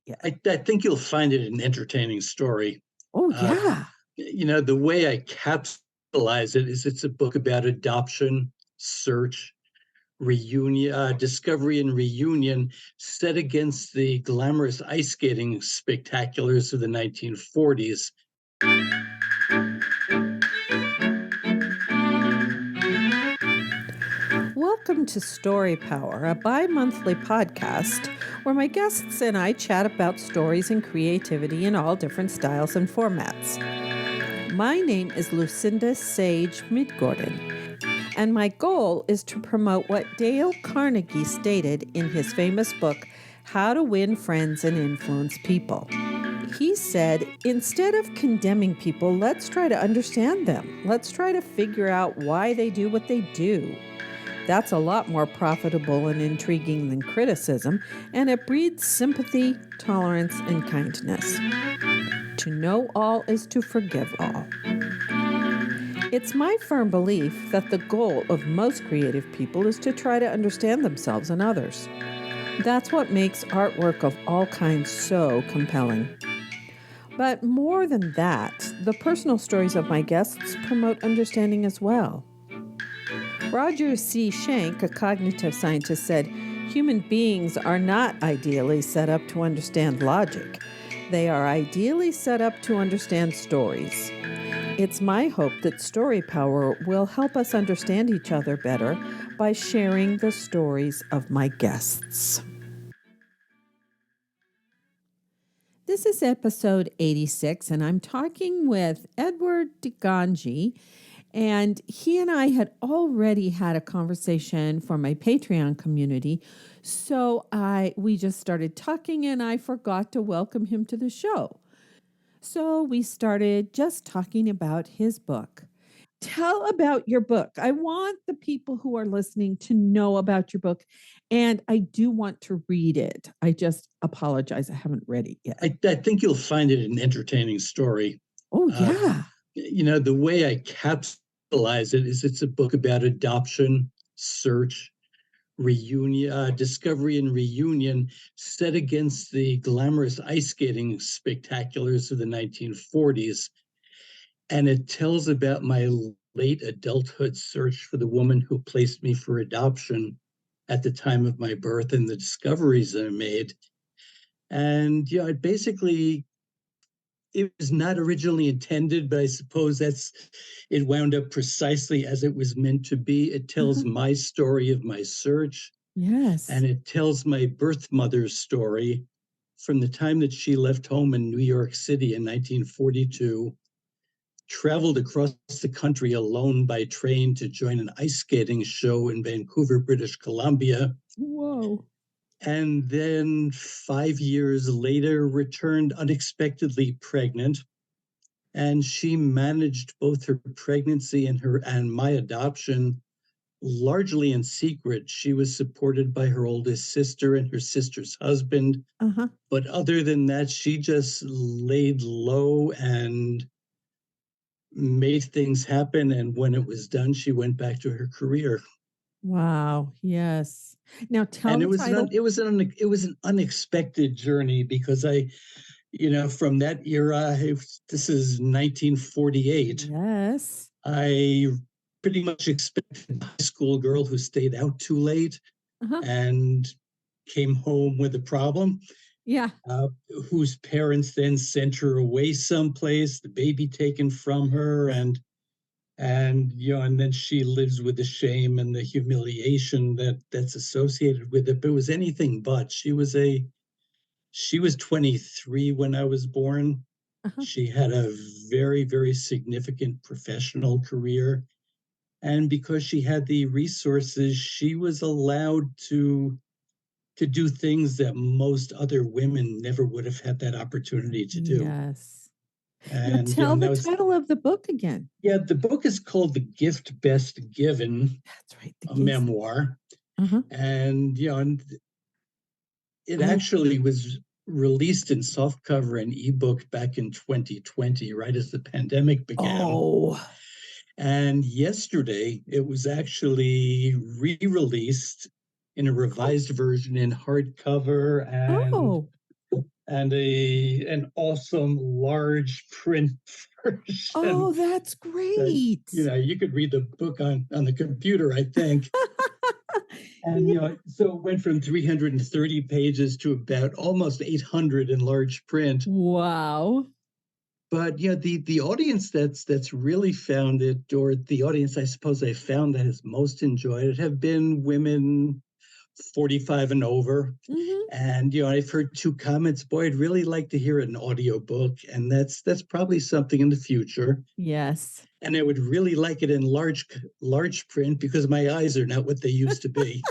yet. I think you'll find it an entertaining story. Oh, Uh, yeah. the way I capitalize it is it's a book about adoption, search, reunion, discovery and reunion, set against the glamorous ice skating spectaculars of the 1940s. Welcome to Story Power, a bi-monthly podcast where my guests and I chat about stories and creativity in all different styles and formats. My name is Lucinda Sage-Midgorden, and my goal is to promote what Dale Carnegie stated in his famous book, How to Win Friends and Influence People. He said, instead of condemning people, let's try to understand them. Let's try to figure out why they do what they do. That's a lot more profitable and intriguing than criticism, and it breeds sympathy, tolerance, and kindness. To know all is to forgive all. It's my firm belief that the goal of most creative people is to try to understand themselves and others. That's what makes artwork of all kinds so compelling. But more than that, the personal stories of my guests promote understanding as well. Roger C. Schenck, a cognitive scientist, said, human beings are not ideally set up to understand logic. They are ideally set up to understand stories. It's my hope that Story Power will help us understand each other better by sharing the stories of my guests. This is episode 86, and I'm talking with Edward DiGangi. And he and I had already had a conversation for my Patreon community. So we just started talking and I forgot to welcome him to the show. So we started just talking about his book. Tell about your book. I want the people who are listening to know about your book. And I do want to read it. I just apologize. I haven't read it yet. I think you'll find it an entertaining story. Oh, yeah. The way I capitalize it is it's a book about adoption, search, reunion, discovery and reunion, set against the glamorous ice skating spectaculars of the 1940s. And it tells about my late adulthood search for the woman who placed me for adoption at the time of my birth and the discoveries that I made. And it basically, it was not originally intended, but I suppose it wound up precisely as it was meant to be. It tells my story of my search. Yes. And it tells my birth mother's story from the time that she left home in New York City in 1942, traveled across the country alone by train to join an ice skating show in Vancouver, British Columbia. Whoa. And then 5 years later, returned unexpectedly pregnant. And she managed both her pregnancy and my adoption largely in secret. She was supported by her oldest sister and her sister's husband. But other than that, she just laid low and made things happen. And when it was done, she went back to her career. Wow. Yes. Now tell And the title. it was an unexpected journey because from that era, this is 1948. Yes. I pretty much expected a high school girl who stayed out too late and came home with a problem. Yeah. Whose parents then sent her away someplace, the baby taken from her, and then she lives with the shame and the humiliation that's associated with it. But it was anything but. She was 23 when I was born. She had a very, very significant professional career. And because she had the resources, she was allowed to do things that most other women never would have had that opportunity to do. Yes. Now And tell the title of the book again. Yeah, the book is called The Gift Best Given. That's right. A memoir. And it actually was released in softcover and ebook back in 2020, right as the pandemic began. Oh. And yesterday, it was actually re-released in a revised version in hardcover and an awesome large print version Oh, that's that great. you could read the book on the computer, I think. And Yeah. so it went from 330 pages to about almost 800 in large print. Wow. But yeah, the audience that's really found it, or the audience I suppose I found that has most enjoyed it, have been women 45 and over. Mhm. And I've heard two comments, boy, I'd really like to hear an audiobook, and that's probably something in the future. Yes. And I would really like it in large print because my eyes are not what they used to be.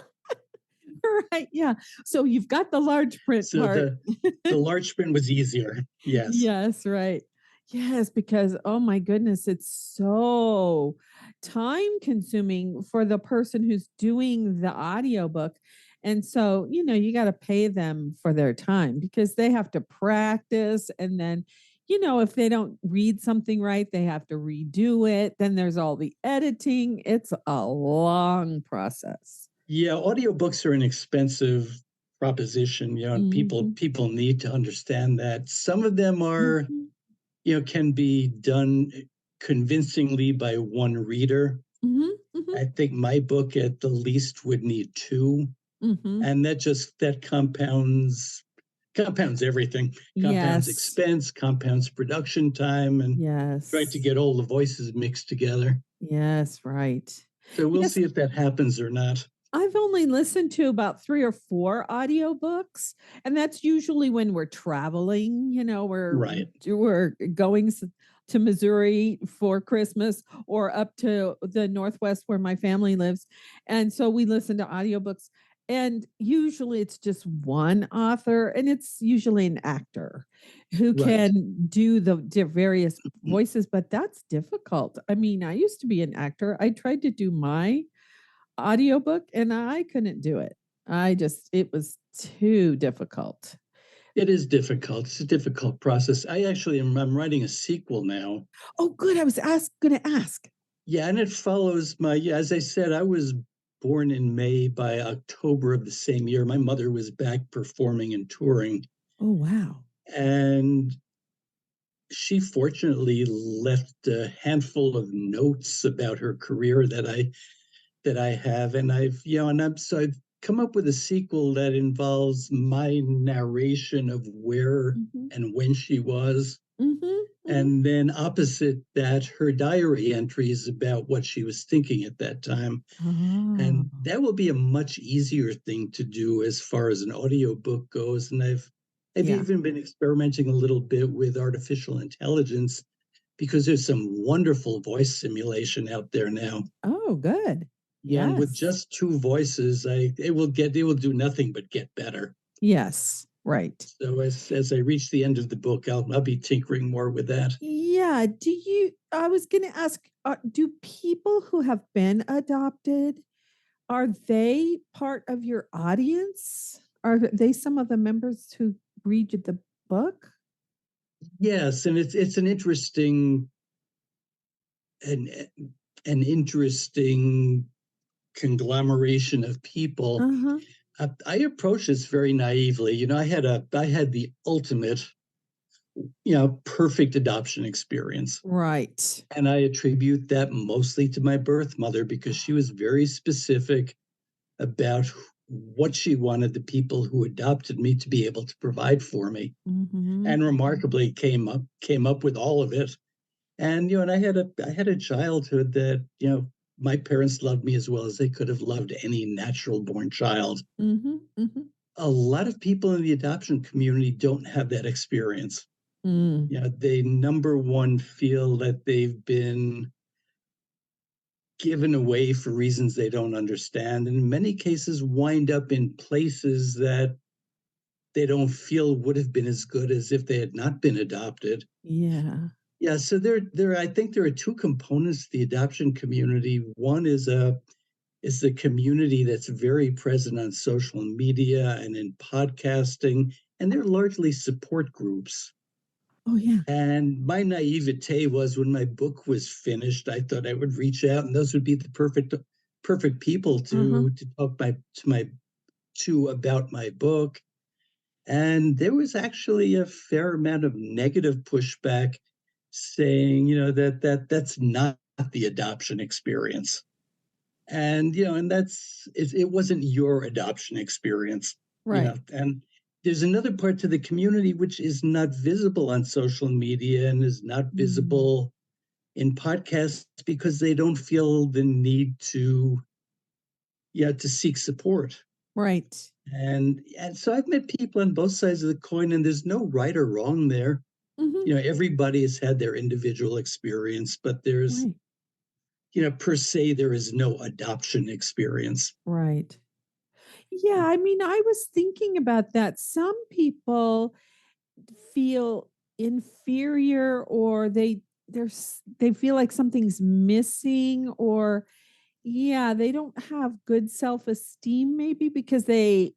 Right, yeah. So you've got the large print So part. the large print was easier. Yes. Yes, right. Yes, because oh my goodness, it's so time consuming for the person who's doing the audiobook. And so, you got to pay them for their time because they have to practice. And then, if they don't read something right, they have to redo it. Then there's all the editing. It's a long process. Yeah, audiobooks are an expensive proposition, and people Hmm. people need to understand that. Some of them are, Hmm. can be done convincingly by one reader. Hmm. Hmm. I think my book at the least would need two, Hmm. and that compounds everything, compounds Yes. expense, compounds production time, and trying to Yes. get all the voices mixed together. Yes, right. So we'll Yes, see if that happens or not. I've only listened to about 3 or 4 audiobooks, and that's usually when we're traveling, Right. we're going to Missouri for Christmas or up to the Northwest where my family lives, and so we listen to audiobooks, and usually it's just one author, and it's usually an actor who Right. can do the various voices, but that's difficult. I mean, I used to be an actor. I tried to do my audiobook and I couldn't do it. It was too difficult. It is difficult. It's a difficult process. I'm writing a sequel now. Oh, good. I was going to ask. Yeah, and it follows yeah, as I said, I was born in May. By October of the same year, my mother was back performing and touring, Oh, wow. and she fortunately left a handful of notes about her career that I have, and I've come up with a sequel that involves my narration of where Mhm. and when she was, Mhm. Mhm. and then opposite that, her diary entries about what she was thinking at that time. Oh. And that will be a much easier thing to do as far as an audiobook goes. And I've Yeah. even been experimenting a little bit with artificial intelligence because there's some wonderful voice simulation out there now. Oh, good. And with Yes. just two voices, it will do nothing but get better. Yes. Right. So as I reach the end of the book, I'll be tinkering more with that. Yeah. I was going to ask, do people who have been adopted, are they part of your audience? Are they some of the members who read the book? Yes, and it's an an interesting conglomeration of people. Uh-huh. I approach this very naively. I had the ultimate, perfect adoption experience. Right. And I attribute that mostly to my birth mother because she was very specific about what she wanted the people who adopted me to be able to provide for me. Mhm. And remarkably came up with all of it. And and I had a childhood that, my parents loved me as well as they could have loved any natural born child. Mhm. Mhm. A lot of people in the adoption community don't have that experience. Mm. They, number one, feel that they've been given away for reasons they don't understand, and in many cases wind up in places that they don't feel would have been as good as if they had not been adopted. Yeah. Yeah, so I think there are two components to the adoption community. One is the community that's very present on social media and in podcasting, and they're Oh, largely support groups. oh, yeah. And my naivete was, when my book was finished, I thought I would reach out, and those would be the perfect people Uh-huh. to talk to about my book. And there was actually a fair amount of negative pushback saying, that's not the adoption experience. And, and it wasn't your adoption experience, Right. and there's another part to the community which is not visible on social media and is not Mm. visible in podcasts because they don't feel the need to, yeah, to seek support. Right. And so I've met people on both sides of the coin, and there's no right or wrong there. Hmm. Everybody has had their individual experience, but there's, Right. per se, there is no adoption experience. Right. Yeah, I mean, I was thinking about that. Some people feel inferior, or they feel like something's missing, or yeah, they don't have good self-esteem, maybe because they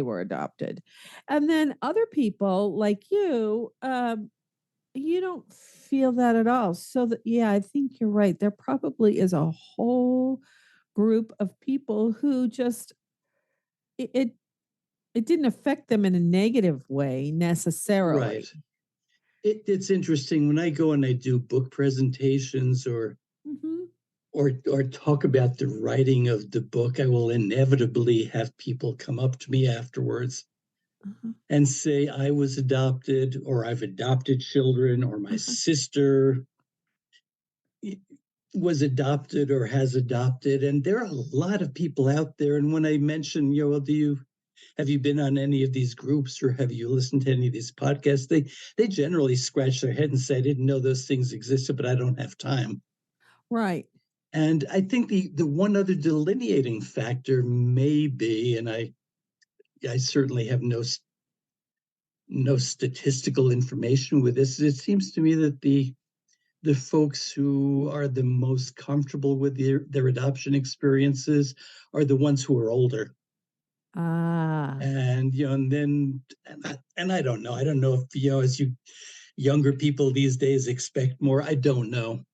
were adopted. And then other people like you don't feel that at all. So that, yeah, I think you're right. There probably is a whole group of people who just it it didn't affect them in a negative way Right. necessarily. It's interesting when I go and I do book presentations Mhm. or talk about the writing of the book, I will inevitably have people come up to me afterwards Uh-huh. and say I was adopted, or I've adopted children, or my Uh-huh. sister was adopted or has adopted. And there are a lot of people out there. And when I mention, well, have you been on any of these groups or have you listened to any of these podcasts? They generally scratch their head and say, I didn't know those things existed, but I don't have time. Right. And I think the one other delineating factor may be, and I certainly have no statistical information with this. It seems to me that the folks who are the most comfortable with their adoption experiences are the ones who are older. Ah, And and then and I don't know. I don't know if as you younger people these days expect more. I don't know.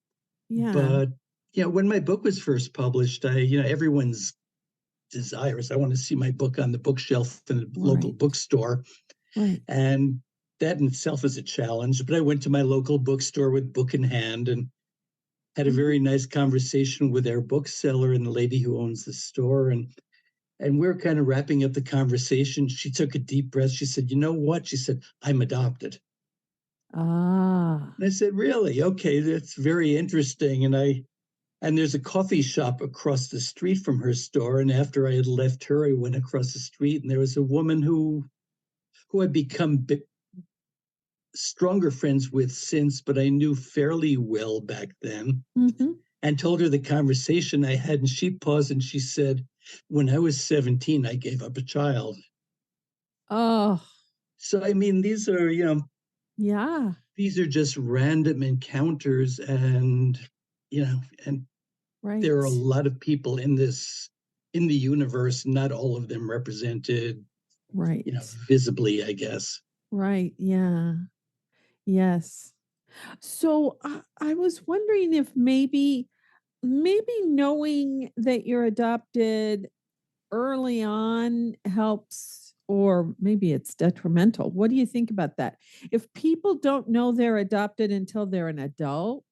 yeah. But when my book was first published, everyone's desires. I want to see my book on the bookshelf in a local Right. bookstore. Right. And that in itself is a challenge. But I went to my local bookstore with book in hand and had a Mhm. very nice conversation with our bookseller and the lady who owns the store. And we're kind of wrapping up the conversation. She took a deep breath. She said, "You know what?" She said, "I'm adopted." Ah. And I said, "Really? Okay, that's very interesting." And there's a coffee shop across the street from her store. And after I had left her, I went across the street, and there was a woman who I'd become stronger friends with since, but I knew fairly well back then, Mhm. and told her the conversation I had. And she paused and she said, "When I was 17, I gave up a child." Oh, So, I mean, yeah. these are just random encounters, and there are a Right. lot of people in the universe, not all of them represented, Right. visibly, I guess. Right. Yeah. Yes. So I was wondering if maybe knowing that you're adopted early on helps, or maybe it's detrimental. What do you think about that? If people don't know they're adopted until they're an adult,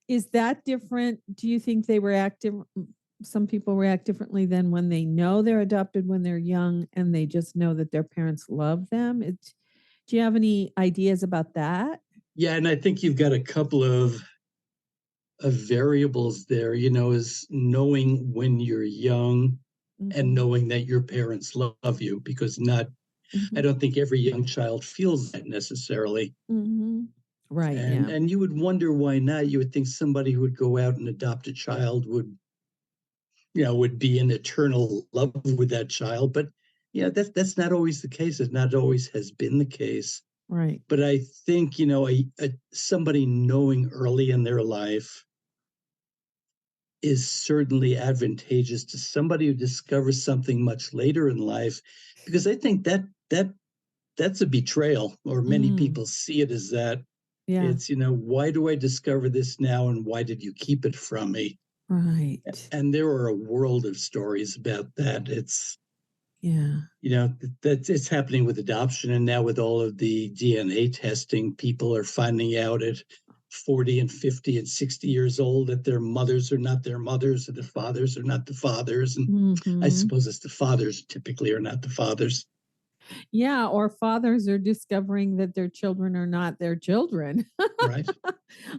is that different? Do you think they react some people react differently than when they know they're adopted when they're young and they just know that their parents love them? Do you have any ideas about that? Yeah, and I think you've got a couple of variables there, is knowing when you're young and Mhm. knowing that your parents love you, because not I Mhm. don't think every young child feels that necessarily. Mhm. Right, And yeah. and you would wonder why not. You would think somebody who would go out and adopt a child would be in eternal love with that child. But that's not always the case. It not always has been the case. Right. But I think, somebody knowing early in their life is certainly advantageous to somebody who discovers something much later in life, because I think that's a betrayal, or many Mm, people see it as that. yeah. It's, why do I discover this now, and why did you keep it from me? Right. And there are a world of stories about that. Yeah. That's it's happening with adoption, and now with all of the DNA testing, people are finding out at 40 and 50 and 60 years old that their mothers are not their mothers, and the fathers are not the fathers. And I Hmm. suppose it's the fathers typically are not the fathers, Yeah. Or fathers are discovering that their children are not their children. right?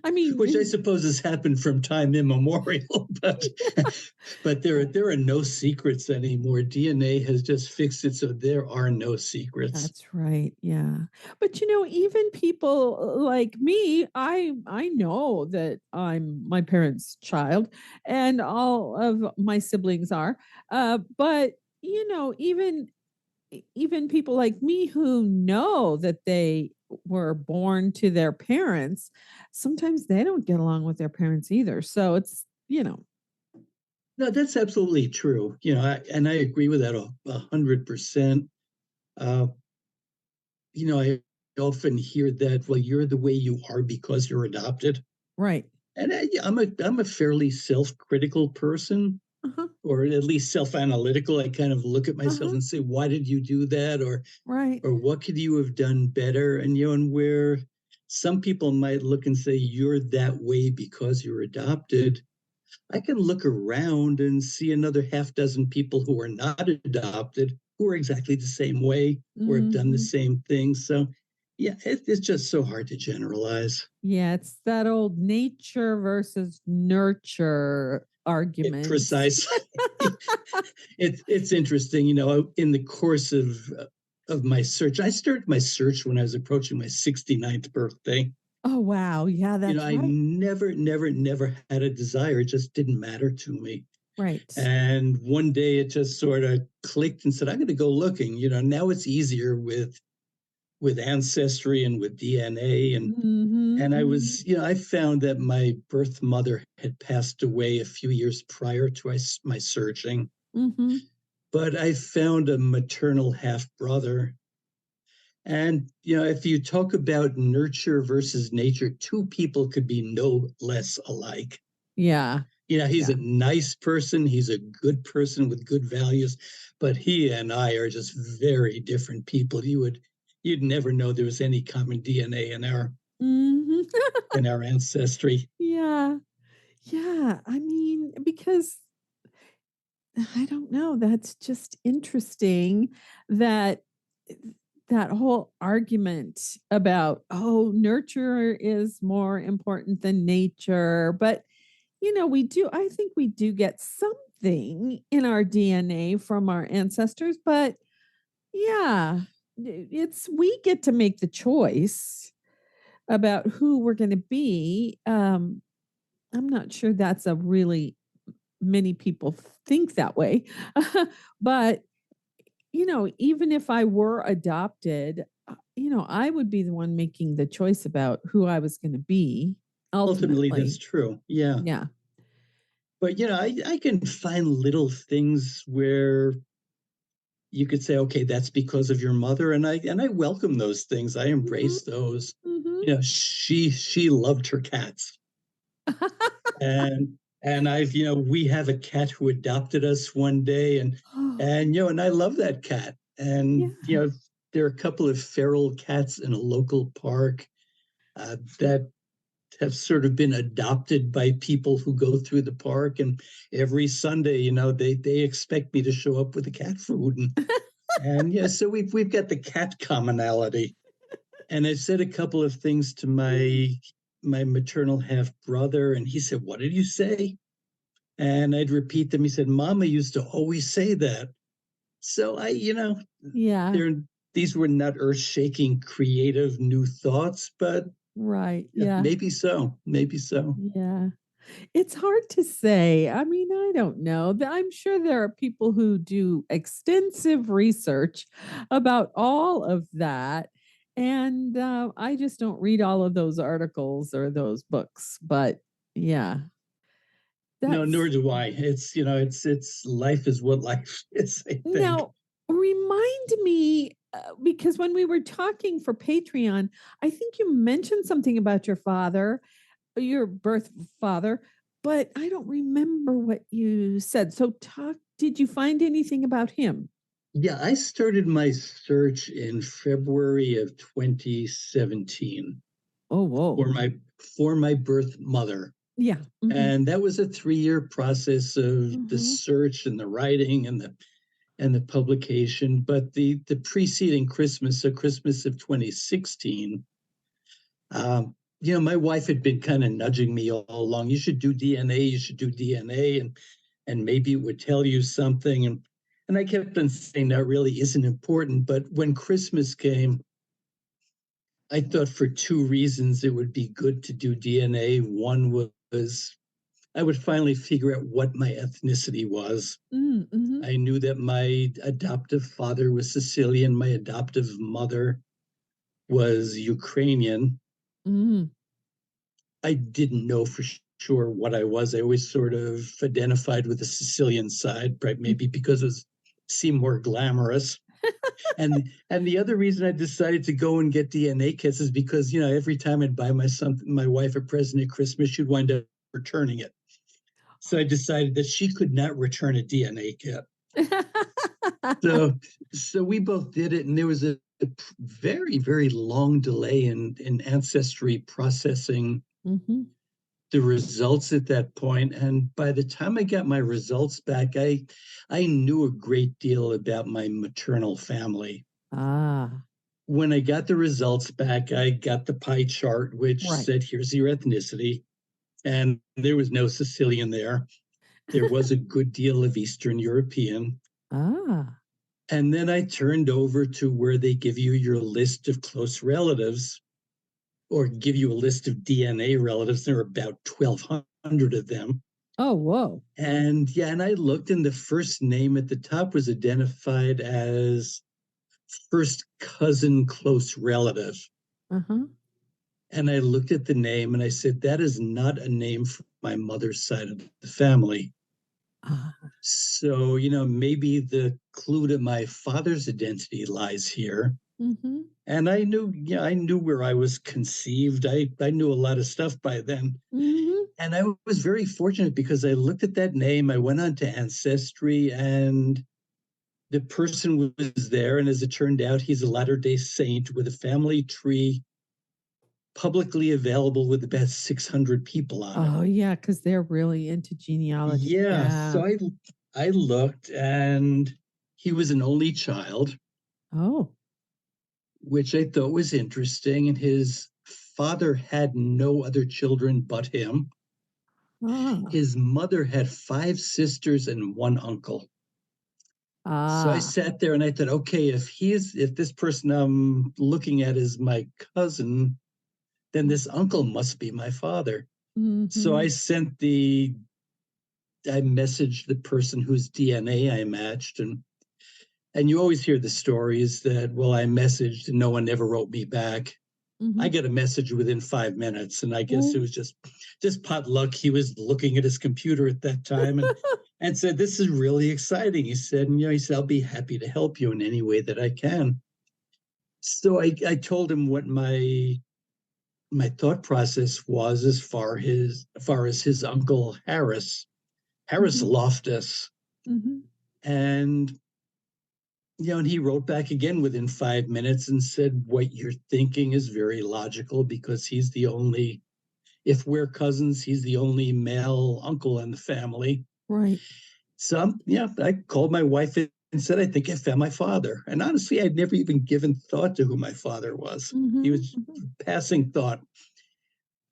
I Which I mean, suppose has happened from time immemorial, but there are no secrets anymore. DNA has just fixed it, so there are no secrets. that's right. Yeah. But even people like me, I know that I'm my parents' child and all of my siblings are. But even people like me who know that they were born to their parents, sometimes they don't get along with their parents either. So it's. No, that's absolutely true. And I agree with that 100%. Uh, I often hear that, well, you're the way you are because you're adopted. Right. And I'm a fairly self-critical person, Uh-huh. or at least self-analytical. I kind of look at myself Uh-huh. and say, why did you do that? Right. Or what could you have done better? And where some people might look and say, you're that way because you're adopted. I can look around and see another half dozen people who are not adopted who are exactly the same way or have done the Mhm. same things. So, yeah, it's just so hard to generalize. Yeah, it's that old nature versus nurture argument. Precisely. It's interesting, in the course of my search. I started my search when I was approaching my 69th birthday. Oh, wow. Yeah, that's I right. never had a desire. It just didn't matter to me. Right. And one day it just sort of clicked and said, I'm going to go looking. Now it's easier with ancestry and with DNA. Mhm. And Mhm. I found that my birth mother had passed away a few years prior to my searching, Mhm. but I found a maternal half brother. And if you talk about nurture versus nature, two people could be no less alike. Yeah. He's Yeah. a nice person. He's a good person with good values, but he and I are just very different people. You'd never know there was any common DNA Mhm. in our ancestry. Yeah. Yeah. I mean, because I don't know, that's just interesting that that whole argument about, oh, nurture is more important than nature. But, I think we do get something in our DNA from our ancestors. But yeah, we get to make the choice about who we're going to be. I'm not sure that's a really many people think that way. But, even if I were adopted, I would be the one making the choice about who I was going to be Ultimately, that's ultimately. true. Yeah. Yeah. But, I can find little things where you could say, okay, that's because of your mother. And I welcome those things. I Mhm. embrace those. Mhm. She loved her cats. And we have a cat who adopted us one day, Oh, and I love that cat. And yeah. there are a couple of feral cats in a local park that have sort of been adopted by people who go through the park, and every Sunday, they expect me to show up with the cat food, and yeah, so we've got the cat commonality. And I said a couple of things to my maternal half brother, and he said, "What did you say?" And I'd repeat them. He said, Mama used to always say that. So Yeah. there these were not earth-shaking, creative new thoughts, but Right. yeah, Yeah. maybe so. Maybe so. Yeah. It's hard to say. I mean, I don't know. I'm sure there are people who do extensive research about all of that. And I just don't read all of those articles or those books. But yeah, No, nor that's do I. It's life is what life is, I think. now remind me because when we were talking for Patreon, I think you mentioned something about your birth father, but I don't remember what you said. So did you find anything about him? Yeah, I started my search in February of 2017 Oh, whoa. for my birth mother. Yeah. Hmm. And that was a 3-year process of the Hmm. search and the writing and the publication. But the preceding Christmas, so Christmas of 2016, my wife had been kind of nudging me all along. You should do DNA. You should do DNA, and maybe it would tell you something. And I kept on saying that really isn't important. But when Christmas came, I thought for two reasons it would be good to do DNA. One was I would finally figure out what my ethnicity was. Mm-hmm. I knew that my adoptive father was Sicilian, my adoptive mother was Ukrainian. Mm. I didn't know for sure what I was. I always sort of identified with the Sicilian side, right? Maybe because it seemed more glamorous. And the other reason I decided to go and get DNA kits is because every time I'd buy my wife a present at Christmas, she'd wind up returning it. So I decided that she could not return a DNA kit. So so we both did it, and there was a very, very long delay in ancestry processing Hmm. the results at that point. And by the time I got my results back, I knew a great deal about my maternal family. Ah, When I got the results back, I got the pie chart, which right. said, here's your ethnicity. And there was no Sicilian there. There was a good deal of Eastern European. Ah. And then I turned over to where they give you your list of close relatives or give you a list of DNA relatives. There are about 1,200 of them. Oh, whoa. And yeah, and I looked, and the first name at the top was identified as first cousin close relative. Uh-huh. And I looked at the name and I said, that is not a name for my mother's side of the family. Ah. So, maybe the clue to my father's identity lies here. Mm-hmm. And I knew where I was conceived. I knew a lot of stuff by then. Mm-hmm. And I was very fortunate because I looked at that name, I went on to Ancestry, and the person was there. And as it turned out, he's a Latter-day Saint with a family tree publicly available with about 600 people on it. Oh, yeah, because they're really into genealogy. Yeah, Yeah. so I looked, and he was an only child, Oh. which I thought was interesting. And his father had no other children but him. Ah. His mother had 5 sisters and one uncle. So I Ah. sat there and I thought, okay, if this person I'm looking at is my cousin, then this uncle must be my father. So Mm-hmm. I messaged the person whose DNA I matched, and you always hear the stories that, well, I messaged and no one ever wrote me back. I Mm-hmm. get a message within 5 minutes, and I guess it Oh. was just pot luck. He was looking at his computer at that time and said, "This is really exciting." He said, I'll be happy to help you in any way that I can. So I told him what my thought process was as far as his uncle Harris Mm-hmm. Loftus, Mm-hmm. and and he wrote back again within 5 minutes and said, "What you're thinking is very logical because he's the only if we're cousins, he's the only male uncle in the family." Right. So, yeah, I called my wife and said, I think I found my father. And honestly, I'd never even given thought to who my father was. He Mm-hmm. was Mm-hmm. passing thought.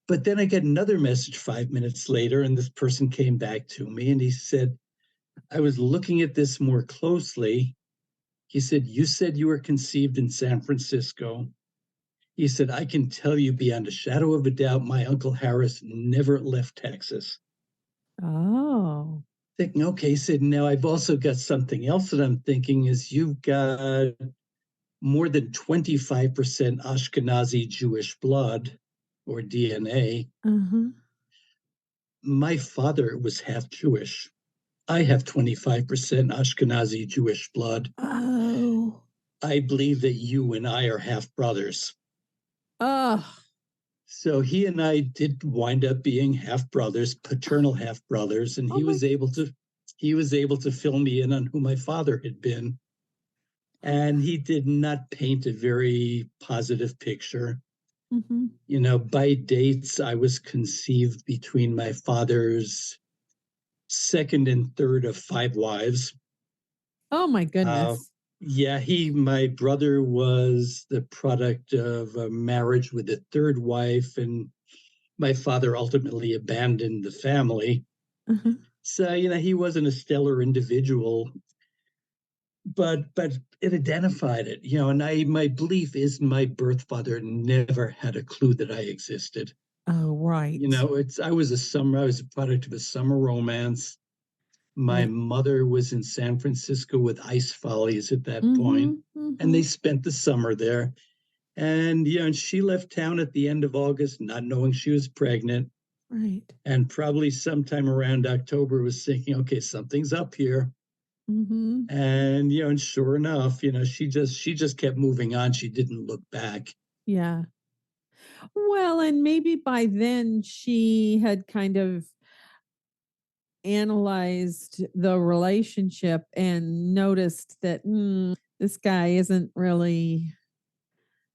But then I get another message 5 minutes later, and this person came back to me and he said, I was looking at this more closely. He said, you said you were conceived in San Francisco. He said, I can tell you beyond a shadow of a doubt, my Uncle Harris never left Texas. Oh. Thinking, okay, Sid, now I've also got something else that I'm thinking is you've got more than 25% Ashkenazi Jewish blood or DNA. Uh-huh. My father was half Jewish. I have 25% Ashkenazi Jewish blood. Oh. I believe that you and I are half brothers. Oh. So he and I did wind up being half brothers, paternal half brothers, and Oh my goodness. he was able to fill me in on who my father had been. and he did not paint a very positive picture. Mhm. By dates, I was conceived between my father's second and third of five wives. Oh my Uh, goodness. yeah, my brother was the product of a marriage with a third wife, and my father ultimately abandoned the family. Uh-huh. So, he wasn't a stellar individual, but it identified it, and my belief is my birth father never had a clue that I existed. Oh, right. I was a product of a summer romance. My Yeah. mother was in San Francisco with Ice Follies at that point, Mhm. and they Mhm. spent the summer there. And she left town at the end of August, not knowing she was pregnant, Right. and probably sometime around October was thinking, okay, something's up here. Mhm. And sure enough, she just kept moving on. She didn't look back. Yeah. Well, and maybe by then she had kind of analyzed the relationship and noticed that, this guy isn't really.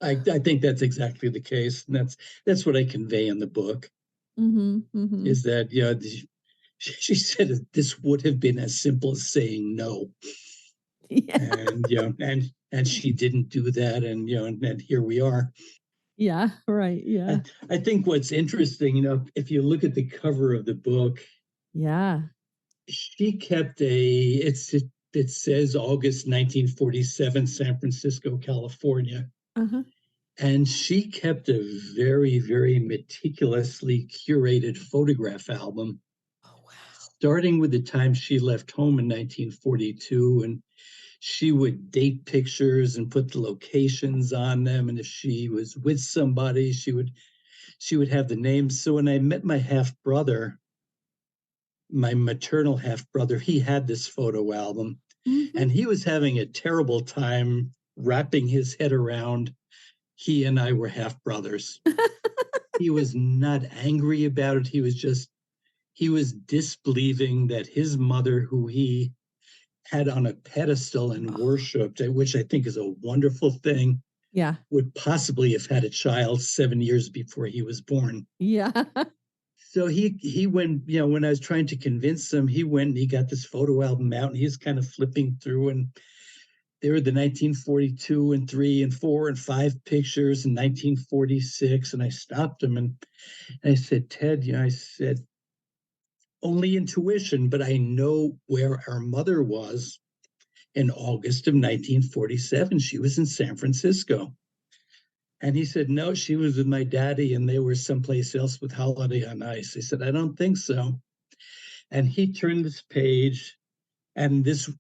I think that's exactly the case, and that's what I convey in the book. Mhm. Mhm. Is that she said this would have been as simple as saying no, Yeah. and she didn't do that, and here we are. Yeah, right, I yeah. I think what's interesting, if you look at the cover of the book, Yeah. she kept it says August 1947, San Francisco, California. Uh-huh. And she kept a very, very meticulously curated photograph album, Oh, wow. starting with the time she left home in 1942. And she would date pictures and put the locations on them. And if she was with somebody, she would have the names. So when I met my half brother, my maternal half brother, he had this photo album, Mhm. and he was having a terrible time wrapping his head around he and I were half brothers. He was not angry about it. He was disbelieving that his mother, who he had on a pedestal and Oh, worshiped, which I think is a wonderful thing, yeah. would possibly have had a child 7 years before he was born. Yeah. So he went, when I was trying to convince him, he went and he got this photo album out, and he was kind of flipping through, and there were the 1942 and 3 and 4 and 5 pictures in 1946. And I stopped him, and I said, Ted, I said, only intuition, but I know where our mother was in August of 1947. She was in San Francisco. And he said, no, she was with my daddy and they were someplace else with Holiday on Ice. I said, I don't think so. And he turned this page, and this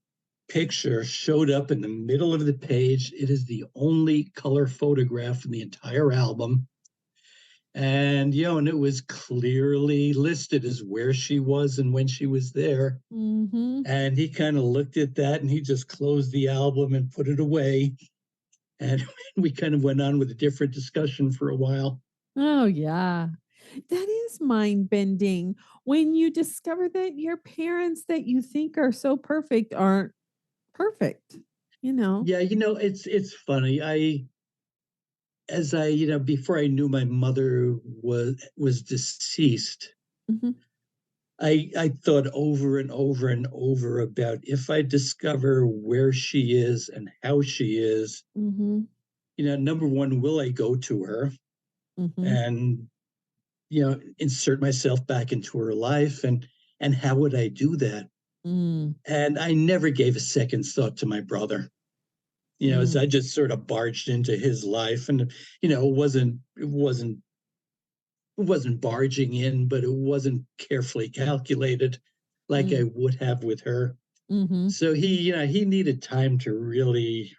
picture showed up in the middle of the page. It is the only color photograph in the entire album. And it was clearly listed as where she was and when she was there. Mhm. And he kind of looked at that and he just closed the album and put it away. And we kind of went on with a different discussion for a while. Oh, yeah. That is mind bending when you discover that your parents that you think are so perfect aren't perfect, you know? Yeah, it's funny. Before I knew my mother was deceased, Mhm. I thought over and over and over about if I discover where she is and how she is, Mhm. number one, will I go to her Mhm. and insert myself back into her life, and how would I do that? Mm. And I never gave a second thought to my brother. As I Mm. just sort of barged into his life, and it wasn't barging in, but it wasn't carefully calculated like I Mm. would have with her. Mhm. So he needed time to really,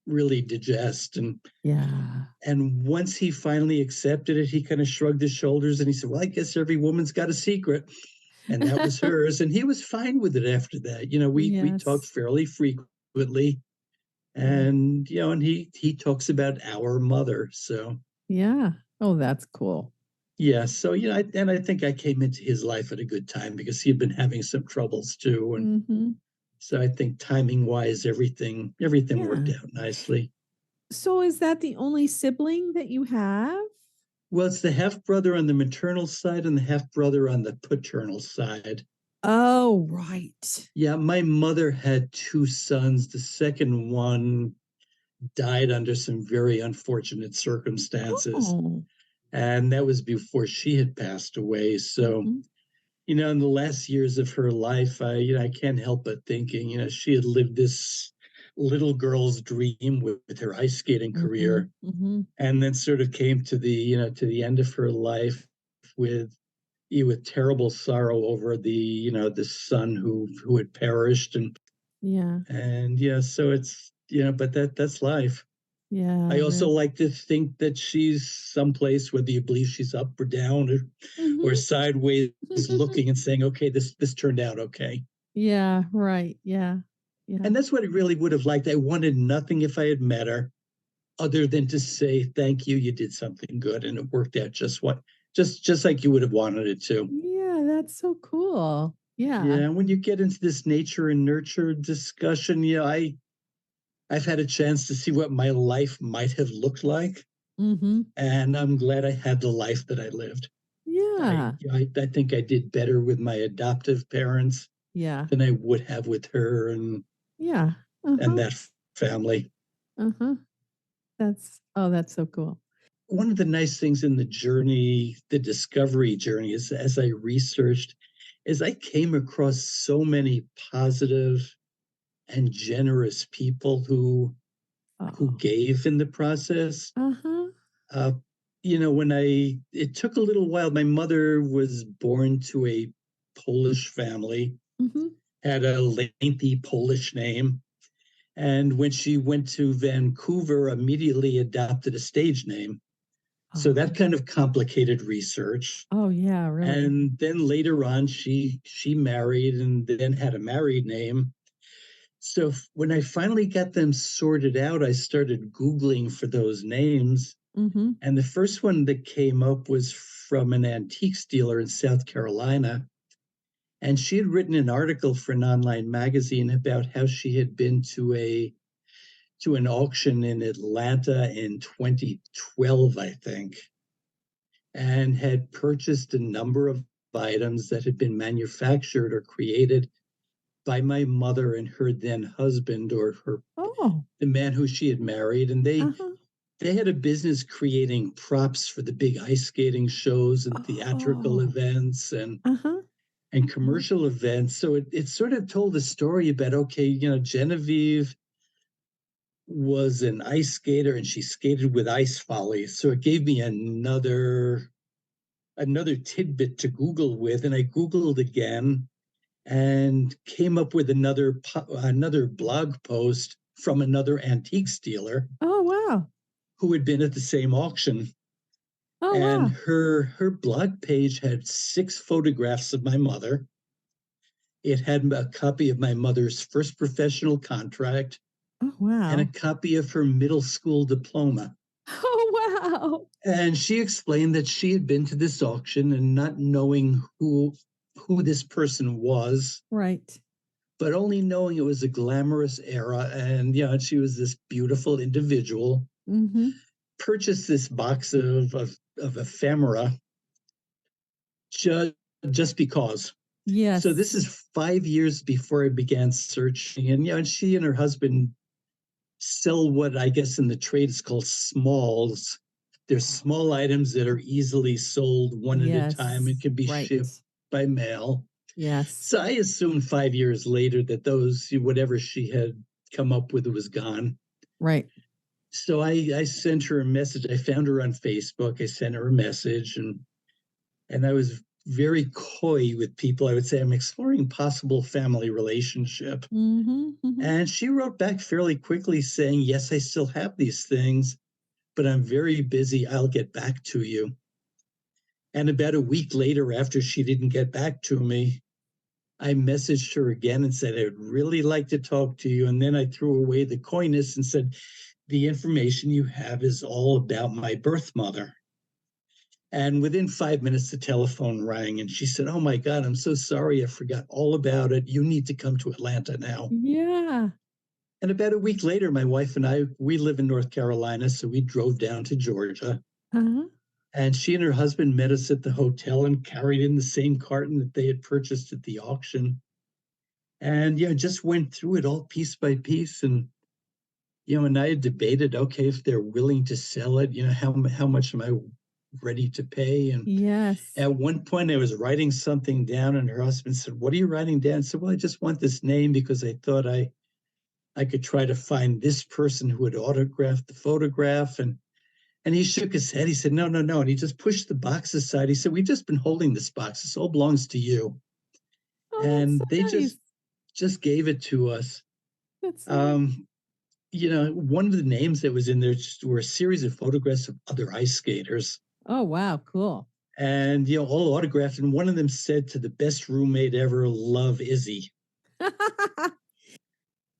really digest. Yeah. And once he finally accepted it, he kind of shrugged his shoulders and he said, well, I guess every woman's got a secret. And that was hers. And he was fine with it after that. We talked Yes. fairly frequently. Yeah. And he talks about our mother. So Yeah. Oh, that's cool. yeah, so I think I came into his life at a good time because he had been having some troubles too. And Mhm. So I think timing wise, everything worked Yeah. out nicely. So is that the only sibling that you have? Well, it's the half brother on the maternal side and the half brother on the paternal side. Oh, right. Yeah, my mother had two sons. The second one died under some very unfortunate circumstances. Oh. And that was before she had passed away. So, Mhm. in the last years of her life, I can't help but thinking, she had lived this little girl's dream with her ice skating career, Mhm. Mhm. and then sort of came to the end of her life with with terrible sorrow over the son who had perished, Yeah. and yeah, so it's but that's life. Yeah, I also really. like to think that she's someplace, whether you believe she's up or down or Mhm. sideways, looking and saying, okay, this turned out okay. Yeah, right. Yeah. Yeah. And that's what I really would have liked. I wanted nothing if I had met her other than to say, thank you, you did something good, and it worked out just like you would have wanted it to. Yeah, that's so cool. Yeah. Yeah, and when you get into this nature and nurture discussion, I've had a chance to see what my life might have looked like, Mhm. and I'm glad I had the life that I lived. I Yeah. I think I did better with my adoptive parents Yeah. than I would have with her Yeah. and Uh-huh. that family. Uh-huh. That's so cool. One of the nice things in the journey, the discovery journey, is as I researched, is I came across so many positive and generous people who Oh. gave in the process. Uh-huh. Uh, when it took a little while. My mother was born to a Polish family, Mhm. had a lengthy Polish name, and when she went to Vancouver, immediately adopted a stage name. So Oh. that kind of complicated research. Oh, yeah, really. And then later on, she married and then had a married name. So when I finally got them sorted out, I started Googling for those names. Mhm. And the first one that came up was from an antiques dealer in South Carolina. And she had written an article for an online magazine about how she had been to an auction in Atlanta in 2012, I think, and had purchased a number of items that had been manufactured or created by my mother and her then husband, or Oh. the man who she had married. And Uh-huh. they had a business creating props for the big ice skating shows and theatrical Oh. events Uh-huh. and Uh-huh. commercial events. So it sort of told a story about, okay, Genevieve was an ice skater and she skated with Ice Folly. So it gave me another tidbit to Google with, and I Googled again and came up with another blog post from another antiques dealer Oh, wow. who had been at the same auction. Oh, And wow. her blog page had 6 photographs of my mother. It had a copy of my mother's first professional contract Oh, and a wow. copy of her middle school diploma. Oh, wow. And she explained that she had been to this auction and not knowing who this person was, Right. but only knowing it was a glamorous era, and she was this beautiful individual, Mhm. purchased this box of ephemera just just because. So this Yes. is 5 years before I began searching, and she and her husband sell what I guess in the trade is called smalls. There's small items that are easily sold one at a time and Yes. can be shipped Right. by mail. Yes. So I assumed 5 years later that those whatever she had come up with was gone. Right. So I sent her a message. I found her on Facebook. I sent her a message, and I was very coy with people. I would say I'm exploring possible family relationship. Mhm. Mhm. And she wrote back fairly quickly saying, yes, I still have these things, but I'm very busy. I'll get back to you. And about a week later, after she didn't get back to me, I messaged her again and said, I'd really like to talk to you. And then I threw away the coyness and said, the information you have is all about my birth mother. And within 5 minutes, the telephone rang and she said, "Oh my God, I'm so sorry. I forgot all about it. You need to come to Atlanta now." Yeah. And about a week later, my wife and I, we live in North Carolina, so we drove down to Georgia. Uh-huh. And she and her husband met us at the hotel and carried in the same carton that they had purchased at the auction. And, just went through it all piece by piece. And, and I had debated, okay, if they're willing to sell it, how much am I ready to pay? And Yes. at one point, I was writing something down, and her husband said, "What are you writing down?" I said, "Well, I just want this name because I thought I could try to find this person who had autographed the photograph." And he shook his head. He said, "No, no, no." And he just pushed the box aside. He said, "We've just been holding this box. This all belongs to you." Oh, that's And they so nice. just gave it to us. That's so nice. Um, one of the names that was in there just were a series of photographs of other ice skaters. Oh, wow. Cool. And, all autographed. And one of them said, "To the best roommate ever, love, Izzy."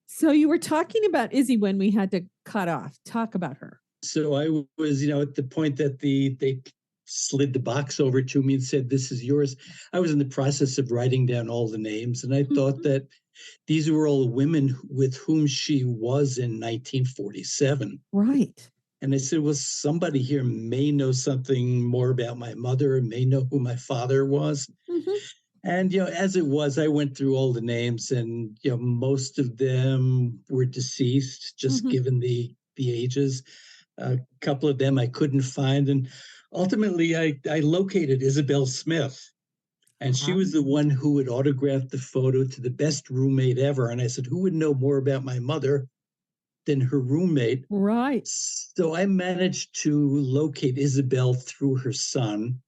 So you were talking about Izzy when we had to cut off. Talk about her. So I was, at the point that they slid the box over to me and said, "This is yours." I was in the process of writing down all the names, and I thought Mhm. that these were all women with whom she was in 1947. Right. And I said, "Well, somebody here may know something more about my mother, may know who my father was." Mhm. And, as it was, I went through all the names, and, most of them were deceased, just Mhm. given the ages. A couple of them I couldn't find. And ultimately, I located Isabel Smith. And she Uh-huh. was the one who had autographed the photo to the best roommate ever. And I said, "Who would know more about my mother than her roommate?" Right. So I managed to locate Isabel through her son.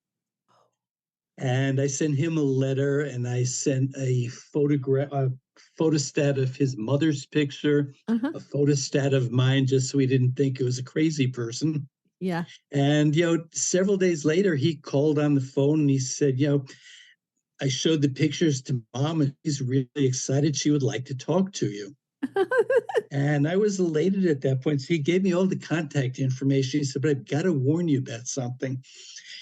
And I sent him a letter, and I sent a photograph, a photostat of his mother's picture, Uh-huh. a photostat of mine, just so he didn't think it was a crazy person. Yeah. And, several days later, he called on the phone and he said, "I showed the pictures to mom and she's really excited. She would like to talk to you." And I was elated at that point. So he gave me all the contact information. He said, "But I've got to warn you about something."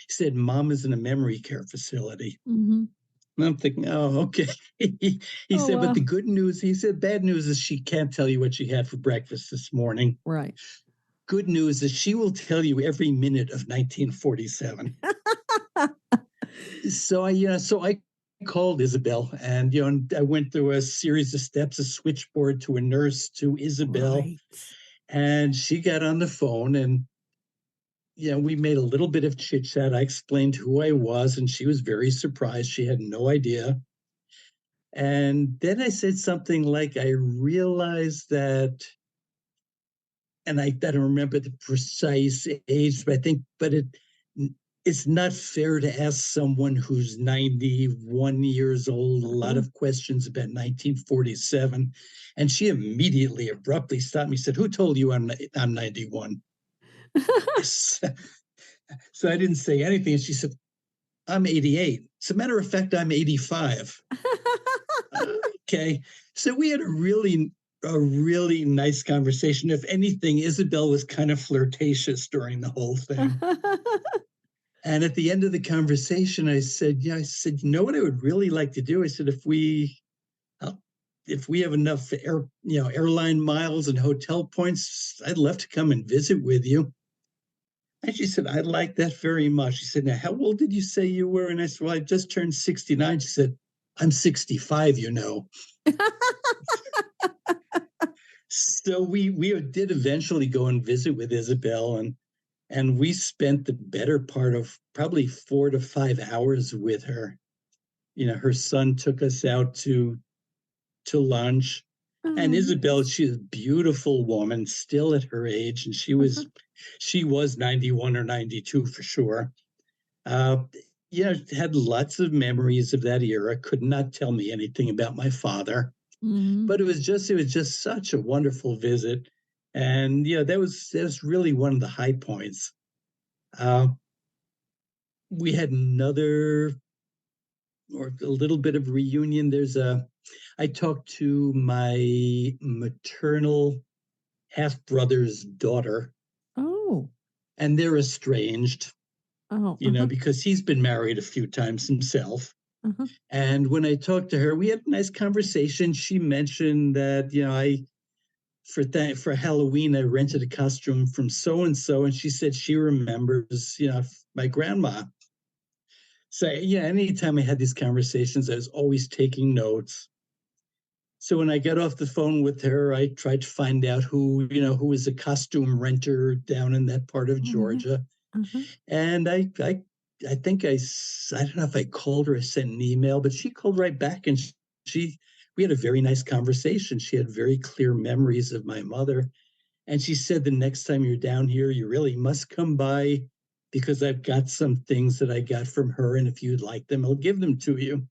He said, "Mom is in a memory care facility." Mhm. And I'm thinking, "Oh, okay." He Oh, said, "But the wow. good news," he said, "bad news is she can't tell you what she had for breakfast this morning. Right. Good news is she will tell you every minute of 1947." So I called Isabel, and and I went through a series of steps, a switchboard to a nurse to Isabel, Right. and she got on the phone, and we made a little bit of chit chat. I explained who I was, and she was very surprised. She had no idea. And then I said something like, "I realized that," and I don't remember the precise age, but I think, it's not fair to ask someone who's 91 years old a lot Uh-huh. of questions about 1947. And she immediately, abruptly stopped me, said, "Who told you I'm 91?" So I didn't say anything. And she said, "I'm 88. As a matter of fact, I'm 85. Okay. So we had a really nice conversation. If anything, Isabel was kind of flirtatious during the whole thing. And at the end of the conversation, I said, "Yeah," I said, "You know what I would really like to do?" I said, uh, if we have enough airline miles and hotel points, I'd love to come and visit with you." And she said, "I like that very much." She said, "Now, how old did you say you were?" And I said, "Well, I just turned 69." She said, "I'm 65, you know." So we did eventually go and visit with Isabel, and we spent the better part of probably 4 to 5 hours with her. Her son took us out to lunch. And Oh, Isabel, nice. she's a beautiful woman still at her age, and she Uh-huh. was she was 91 or 92 for sure. Uh, had lots of memories of that era. Could not tell me anything about my father, Mhm. but it was just such a wonderful visit. And that was really one of the high points. Uh, we had another, or a little bit of reunion. I talked to my maternal half brother's daughter, Oh. and they're estranged. Oh, uh-huh, because he's been married a few times himself. uh-huh. And when I talked to her, we had a nice conversation. She mentioned that, I for Halloween I rented a costume from so and so, and she said she remembers, my grandma. So yeah, anytime I had these conversations, I was always taking notes. So when I got off the phone with her, I tried to find out who was a costume renter down in that part of Oh, yeah. Georgia. Uh-huh. And I think I don't know if I called her or sent an email, but she called right back, and she we had a very nice conversation. She had very clear memories of my mother. And she said, the next time you're down here, you really must come by because I've got some things that I got from her. And if you'd like them, I'll give them to you.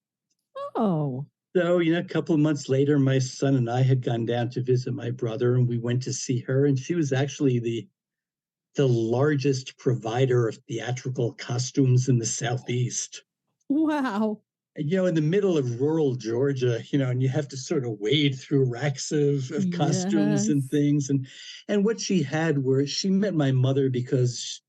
Oh. So, a couple of months later, my son and I had gone down to visit my brother, and we went to see her. And she was actually the largest provider of theatrical costumes in the Southeast. Wow. In the middle of rural Georgia, and you have to sort of wade through racks of costumes and Yes. things. And what she had were she met my mother because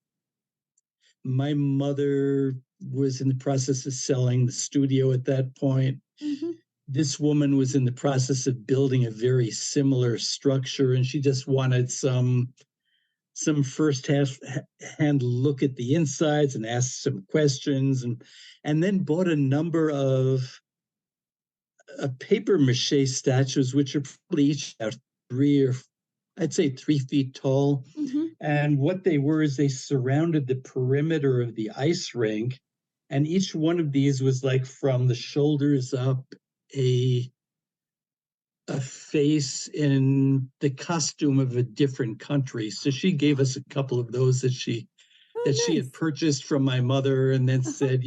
my mother was in the process of selling the studio at that point. Mhm. This woman was in the process of building a very similar structure, and she just wanted some hand look at the insides and ask some questions, and then bought a number of paper mache statues, which are probably each about I'd say 3 feet tall. Mhm. And what they were is they surrounded the perimeter of the ice rink, and each one of these was like from the shoulders up a a face in the costume of a different country. So she gave us a couple of those that Oh, she had nice. purchased from my mother, and then Uh-huh. said,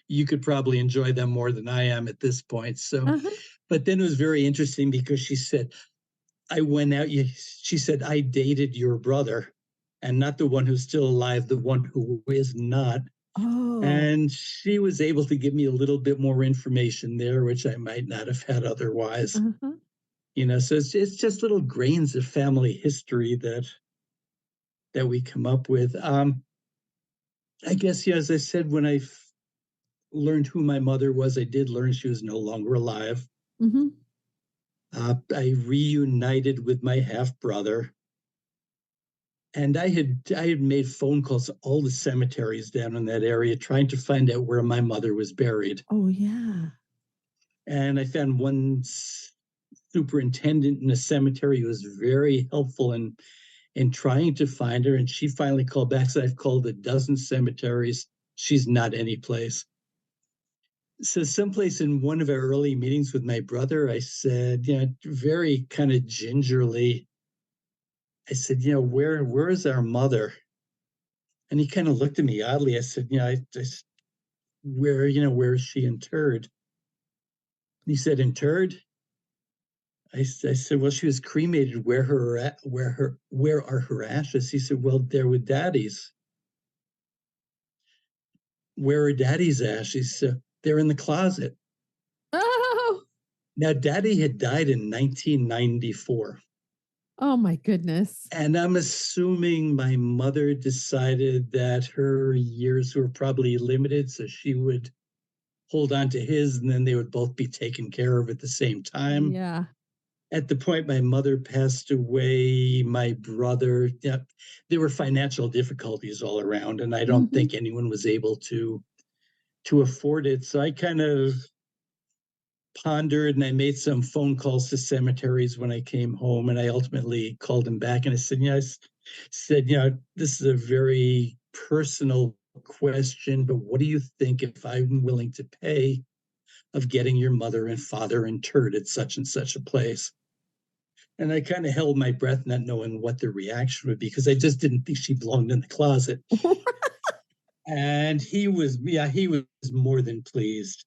you could probably enjoy them more than I am at this point. So, Uh-huh. but then it was very interesting because she said, I went out, she said, I dated your brother, and not the one who's still alive, the one who is not. Oh. And she was able to give me a little bit more information there, which I might not have had otherwise. Uh-huh. So it's just little grains of family history that we come up with. I guess, as I said, when learned who my mother was, I did learn she was no longer alive. Mhm. I reunited with my half brother, and I had made phone calls to all the cemeteries down in that area, trying to find out where my mother was buried. Oh, yeah. And I found one superintendent in a cemetery who was very helpful in trying to find her. And she finally called back, said, I've called a dozen cemeteries. She's not any place. So someplace in one of our early meetings with my brother, I said, very kind of gingerly, I said, where is our mother? And he kind of looked at me oddly. I said, I just, where is she interred? He said, interred? I said, well, she was cremated. Where are her ashes? He said, well, they're with Daddy's. Where are Daddy's ashes? They're in the closet. Oh. Now, Daddy had died in 1994. Oh my goodness. And I'm assuming my mother decided that her years were probably limited, so she would hold on to his, and then they would both be taken care of at the same time. Yeah. At the point my mother passed away, my brother, there were financial difficulties all around, and I don't Mhm. think anyone was able to afford it. So I kind of pondered, and I made some phone calls to cemeteries when I came home, and I ultimately called him back, and I said, this is a very personal question, but what do you think if I'm willing to pay of getting your mother and father interred at such and such a place? And I kind of held my breath, not knowing what the reaction would be, because I just didn't think she belonged in the closet. And he was more than pleased.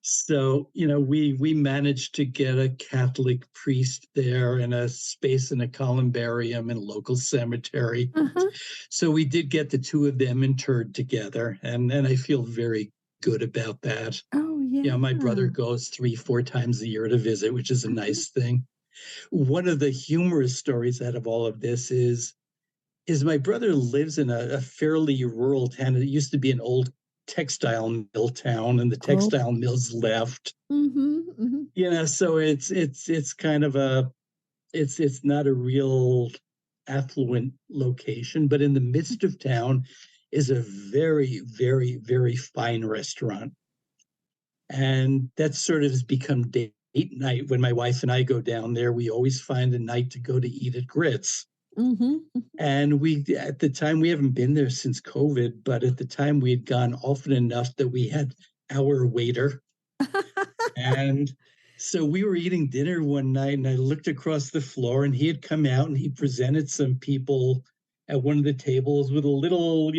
So, we managed to get a Catholic priest there and a space in a columbarium in a local cemetery. Uh-huh. So we did get the two of them interred together, and I feel very good about that. Oh, My brother yeah. goes 3-4 times a year to visit, which is a Uh-huh. nice thing. One of the humorous stories out of all of this is is my brother lives in a fairly rural town. It used to be an old textile mill town, and the Oh. textile mills left. Mhm, mhm. So it's kind of it's not a real affluent location, but in the midst of town is a very, very, very fine restaurant. And that sort of has become date night. When my wife and I go down there, we always find a night to go to eat at Grits. Mhm, mhm. And we, at the time, we haven't been there since COVID, but at the time we had gone often enough that we had our waiter. And so we were eating dinner one night, and I looked across the floor, and he had come out and he presented some people at one of the tables with a little,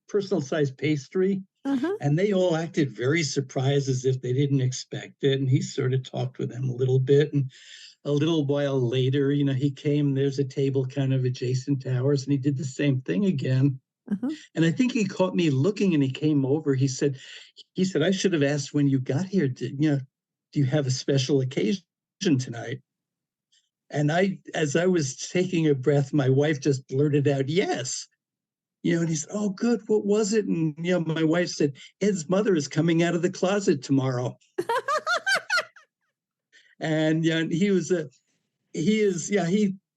personal sized pastry. Uh-huh. And they all acted very surprised as if they didn't expect it. And he sort of talked with them a little bit. And a little while later, he came, there's a table kind of adjacent to ours, and he did the same thing again. Uh-huh. And I think he caught me looking and he came over. He said, I should have asked when you got here, do you have a special occasion tonight? And as I was taking a breath, my wife just blurted out, yes. And he said, oh, good. What was it? And, my wife said, Ed's mother is coming out of the closet tomorrow. And yeah, and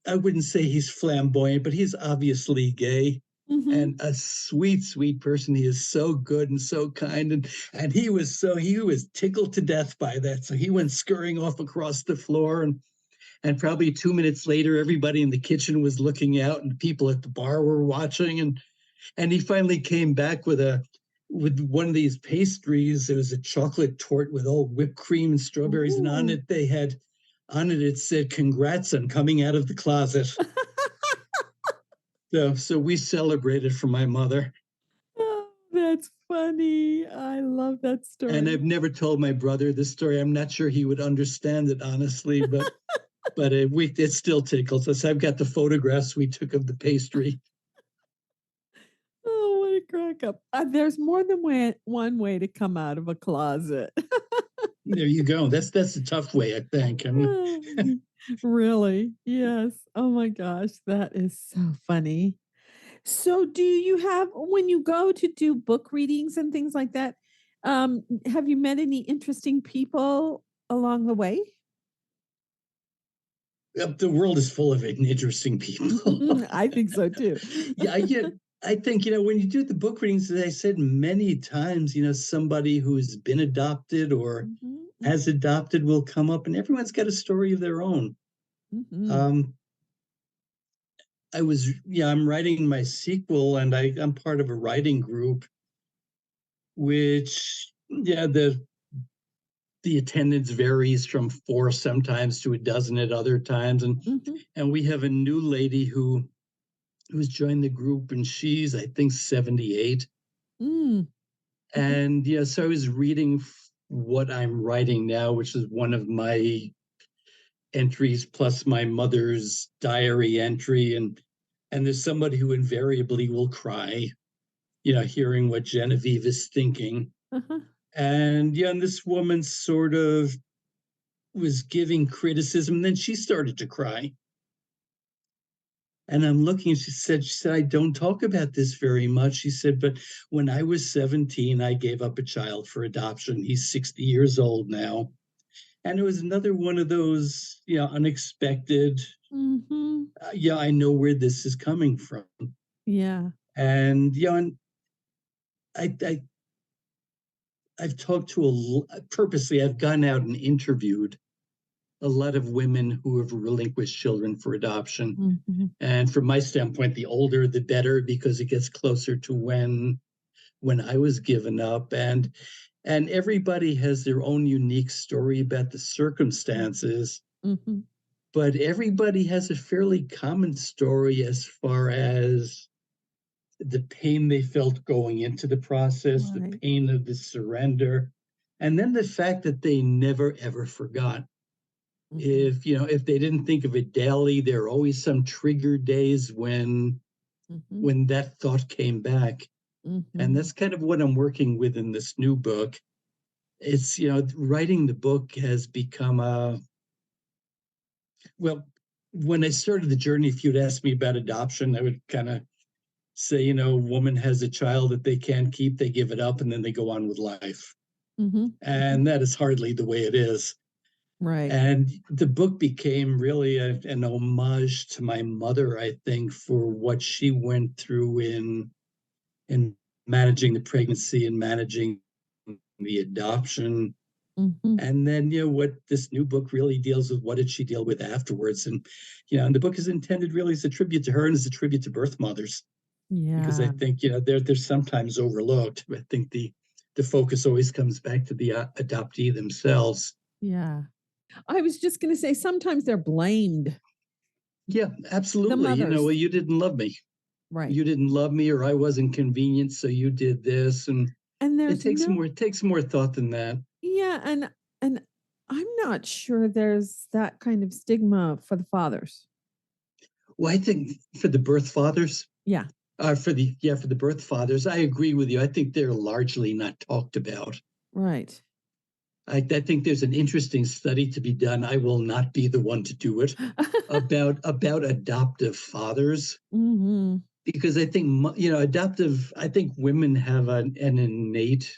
I wouldn't say he's flamboyant, but he's obviously gay Mhm. and a sweet, sweet person. He is so good and so kind. And he was tickled to death by that. So he went scurrying off across the floor, and probably 2 minutes later, everybody in the kitchen was looking out and people at the bar were watching. And he finally came back with one of these pastries. It was a chocolate torte with all whipped cream and strawberries, and Ooh. it said, "Congrats on coming out of the closet." So we celebrated for my mother, Oh, that's funny. I love that and story. I've never told my brother this story. I'm not sure he would understand it honestly, but it still tickles us. I've got the photographs we took of the pastry. Oh, what a crack up. There's more than one way to come out of a closet. There you go. That's a tough way, I think. Really? Yes. Oh my gosh, that is so funny. So, do you have when you go to do book readings and things like that, have you met any interesting people along the way? The world is full of interesting people. I think so too. Yeah, I think, when you do the book readings, as I said many times, somebody who's been adopted or Mhm, mhm, has adopted will come up, and everyone's got a story of their own. mhm, Um, I'm writing my sequel, and I'm part of a writing group, which, yeah, the attendance varies from 4 sometimes to a dozen at other times. mhm, And we have a new lady who's joined the group, and she's, I think, 78. mm, mhm, And yeah, so I was reading what I'm writing now, which is one of my entries plus my mother's diary entry. And there's somebody who invariably will cry, hearing what Genevieve is thinking. uh-huh, And this woman sort of was giving criticism, and then she started to cry. And I'm looking, and she said, I don't talk about this very much. She said, but when I was 17, I gave up a child for adoption. He's 60 years old now. And it was another one of those, unexpected, mhm, yeah, I know where this is coming from. yeah, And I, I, I've talked to purposely, I've gone out and interviewed a lot of women who have relinquished children for adoption. mhm, And from my standpoint, the older, the better, because it gets closer to when I was given up. And everybody has their own unique story about the circumstances, mhm, but everybody has a fairly common story as far as the pain they felt going into the process, the right, pain of the surrender, and then the fact that they never ever forgot. mhm, If they didn't think of it daily, there are always some trigger days mhm, when that thought came back. And mhm, that's kind of what I'm working with in this new book. Writing the book has become well, when I started the journey, if you'd asked me about adoption, I would kind of say, a woman has a child that they can't keep, they give it up, and then they go on with life. Mm-hmm. And that is hardly the way it is. Right. And the book became really an homage to my mother, I think, for what she went through in managing the pregnancy and managing the adoption. Mm-hmm. And then, what this new book really deals with, what did she deal with afterwards? And the book is intended really as a tribute to her and as a tribute to birth mothers, because I Yeah. think, they're sometimes overlooked. I think the focus always comes back to the adoptee themselves. Yeah. I was just going to say sometimes they're blamed, Yeah, the absolutely. mothers. Well, you didn't love me. Right. You didn't love me, or I wasn't convenient, so you did this. And And there's no, it takes more thought than that. yeah, and I'm not sure there's that kind of stigma for the fathers. Well, I think for the birth fathers, Yeah. for the birth fathers, I agree with you. I think they're largely not talked about. Right. I think there's an interesting study to be done. I will not be the one to do it, about adoptive fathers, Mm-hmm. because I think adoptive. I think women have an innate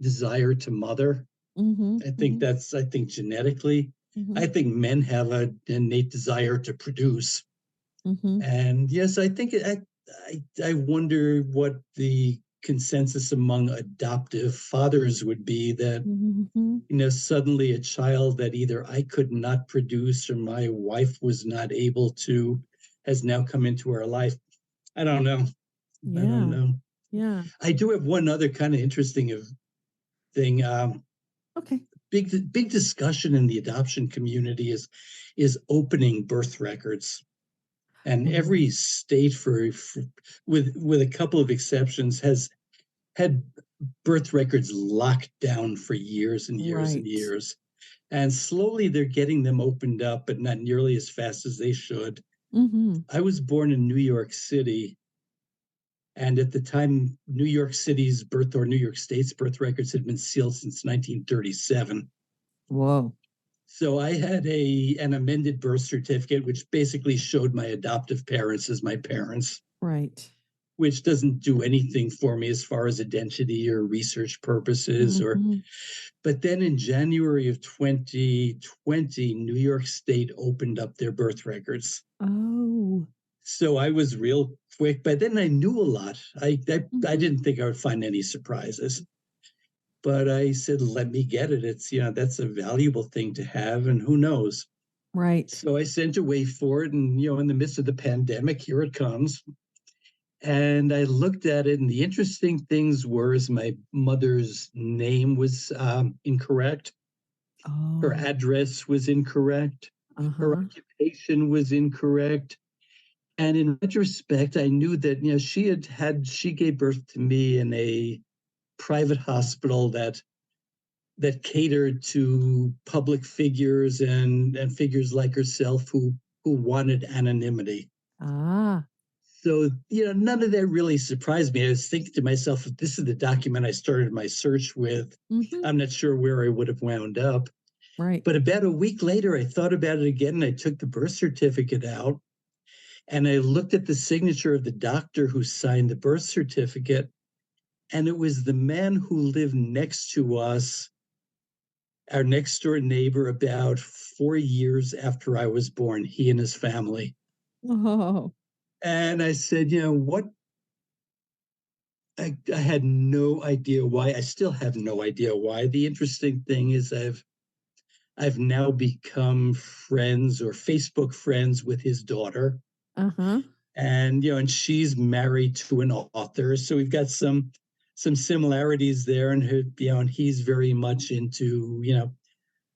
desire to mother. Mm-hmm. Mm-hmm. I think genetically. Mm-hmm. I think men have an innate desire to produce. Mm-hmm. And yes, I wonder what the consensus among adoptive fathers would be, that Mm-hmm. suddenly a child that either I could not produce or my wife was not able to has now come into our life. I don't know. I don't Yeah. know. Yeah. I do have one other kind of interesting thing. Okay. Big discussion in the adoption community is opening birth records. And Oh, every state, with a couple of exceptions, has had birth records locked down for years and years and right. years. And slowly they're getting them opened up, but not nearly as fast as they should. Mm-hmm. I was born in New York City, and at the time, New York City's birth, or New York State's birth records, had been sealed since 1937. Whoa. So I had an amended birth certificate, which basically showed my adoptive parents as my parents, Right. which doesn't do anything for me as far as identity or research purposes. Mm-hmm. But then in January of 2020, New York State opened up their birth records. Oh. So I was real quick. By then I knew a lot. I Mm-hmm. didn't think I would find any surprises. But I said, let me get it. It's, that's a valuable thing to have, and who knows. Right. So I sent away for it, and in the midst of the pandemic, here it comes. And I looked at it, and the interesting things were, is my mother's name was incorrect. Her Oh. address was incorrect. Her Uh-huh. occupation was incorrect. And in retrospect, I knew that, she gave birth to me in a private hospital that catered to public figures and figures like herself who wanted anonymity. Ah. So, none of that really surprised me. I was thinking to myself, if this is the document I started my search with, Mm-hmm. I'm not sure where I would have wound up. Right. But about a week later, I thought about it again, and I took the birth certificate out, and I looked at the signature of the doctor who signed the birth certificate, and it was the man who lived next to us, our next door neighbor, about 4 years after I was born, he and his family. Oh. And I said, what? I had no idea why. I still have no idea why. The interesting thing is I've now become friends, or Facebook friends, with his daughter. Uh-huh. And she's married to an author. So we've got some similarities there. And he's very much into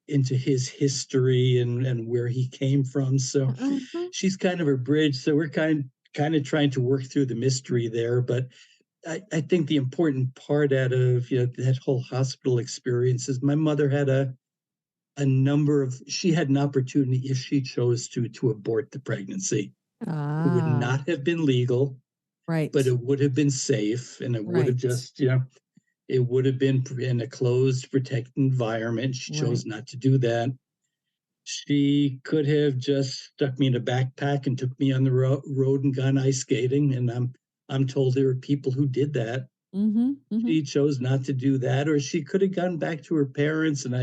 his history and where he came from. So Uh-huh. she's kind of a bridge. So we're kind of trying to work through the mystery there. But I think the important part out of that whole hospital experience is my mother had she had an opportunity, if she chose to abort the pregnancy. It would Ah. not have been legal, but Right. it would have been safe, and it would have Right. just, it would have been in a closed, protected environment. She chose Right. not to do that. She could have just stuck me in a backpack and took me on the road and gone ice skating, and I'm told there are people who did that. Mm-hmm. Mm-hmm. She chose not to do that, or she could have gone back to her parents, and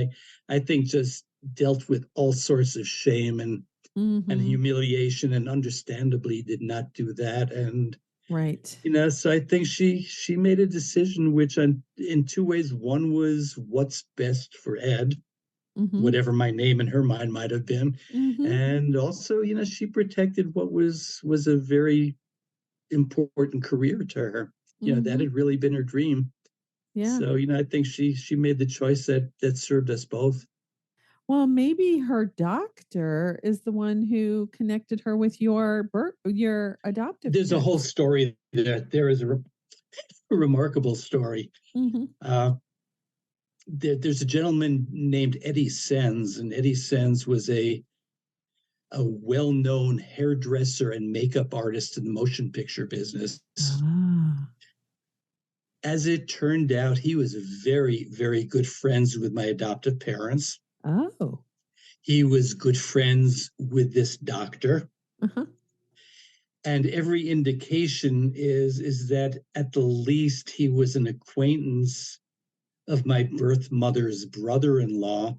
I think just dealt with all sorts of shame and Mm-hmm. humiliation, and understandably did not do that. And Right. so I think she made a decision which in two ways. One was what's best for Ed, Mm-hmm. whatever my name in her mind might have been. Mm-hmm. And also, she protected what was a very important career to her. That Mm-hmm. had really been her dream. Yeah. So, I think she made the choice that served us both. Well, maybe her doctor is the one who connected her with your adoptive There's a whole parents. story there. There is a remarkable story. Mm-hmm. Uh, there's a gentleman named Eddie Sens, and Eddie Sens was a well-known hairdresser and makeup artist in the motion picture business. Ah. As it turned out, he was very, very good friends with my adoptive parents. Oh. He was good friends with this doctor. Uh-huh. And every indication is that at the least he was an acquaintance of my birth mother's brother-in-law,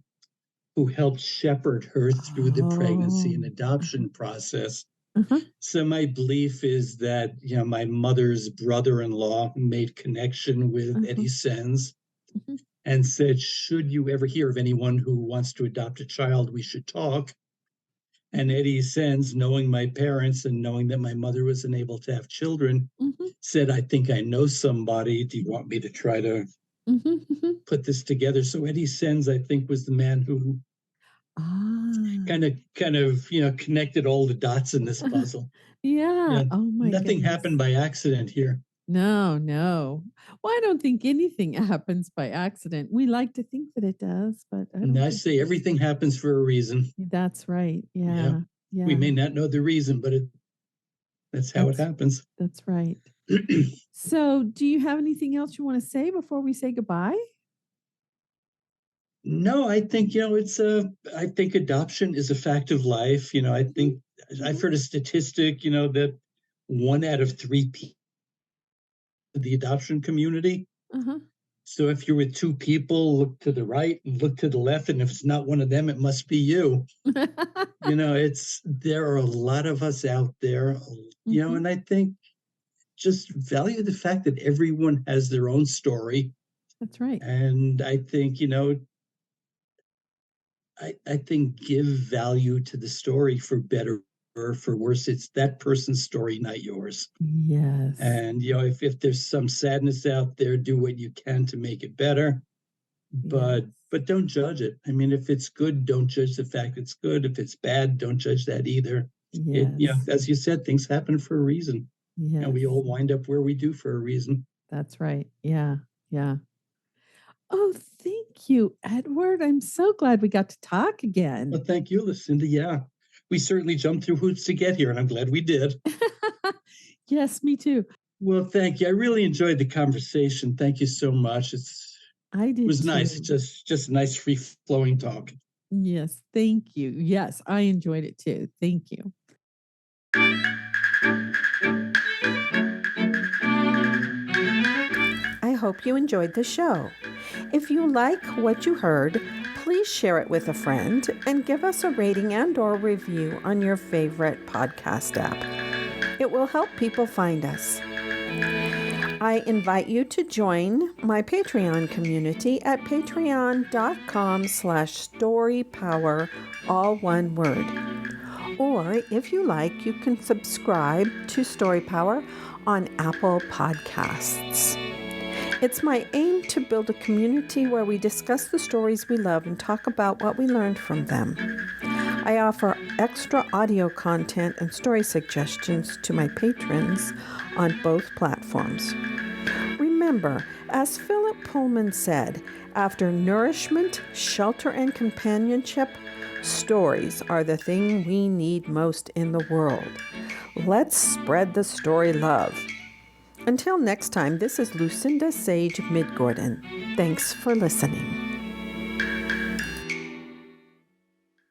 who helped shepherd her through the pregnancy Oh. and adoption process. Uh-huh. So my belief is that my mother's brother-in-law made connection with Uh-huh. Eddie Sens Mhm. and said, should you ever hear of anyone who wants to adopt a child, we should talk. And Mhm. Eddie Sens, knowing my parents and knowing that my mother was unable to have children, Mhm. said, I think I know somebody. Do you want me to try to Mhm. Mhm. put this together? So Eddie Sens, I think, was the man who Ah. kind of connected all the dots in this puzzle. Yeah. Oh my Nothing goodness. happened by accident here. No, no. Well, I don't think anything happens by accident. We like to think that it does, but I And don't I think say everything happens for a reason. that's right. Yeah. Yeah. We Yeah. may not know the reason, but that's how it That's happens. that's right. So, do you have anything else you want to say before we say goodbye? No, I think, I think adoption is a fact of life. I Mhm. think I've Mhm. heard a statistic, that 1 out of 3 people in the adoption community. Uh-huh. So if you're with two people, look to the right and look to the left. And if it's not one of them, it must be you. There are a lot of us out there, Mhm. and I think just value the fact that everyone has their own story. That's right. And I think, I think give value to the story, for better or for worse. It's that person's story, not yours. Yes. And, if there's some sadness out there, do what you can to make it better. Yes. But don't judge it. I mean, if it's good, don't judge the fact it's good. If it's bad, don't judge that either. Yes. As you said, things happen for a reason. And we Yes. all wind up where we do for a reason. That's right. Yeah. Yeah. Oh, thank you, Edward. I'm so glad we got to talk again. Well, thank you, Lucinda. Yeah, we certainly jumped through hoops to get here, and I'm glad we did. Yes, me too. Well, thank you. I really enjoyed the conversation. Thank you so much. It I did was nice. too. Just nice, free flowing talk. Yes, thank you. Yes, I enjoyed it too. Thank you. I hope you enjoyed the show. If you like what you heard, please share it with a friend and give us a rating and/or review on your favorite podcast app. It will help people find us. I invite you to join my Patreon community at patreon.com/storypower, all one word. Or if you like, you can subscribe to Story Power on Apple Podcasts. It's my aim to build a community where we discuss the stories we love and talk about what we learned from them. I offer extra audio content and story suggestions to my patrons on both platforms. Remember, as Philip Pullman said, after nourishment, shelter, and companionship, stories are the thing we need most in the world. Let's spread the story love. Until next time, this is Lucinda Sage-Midgorden. Thanks for listening.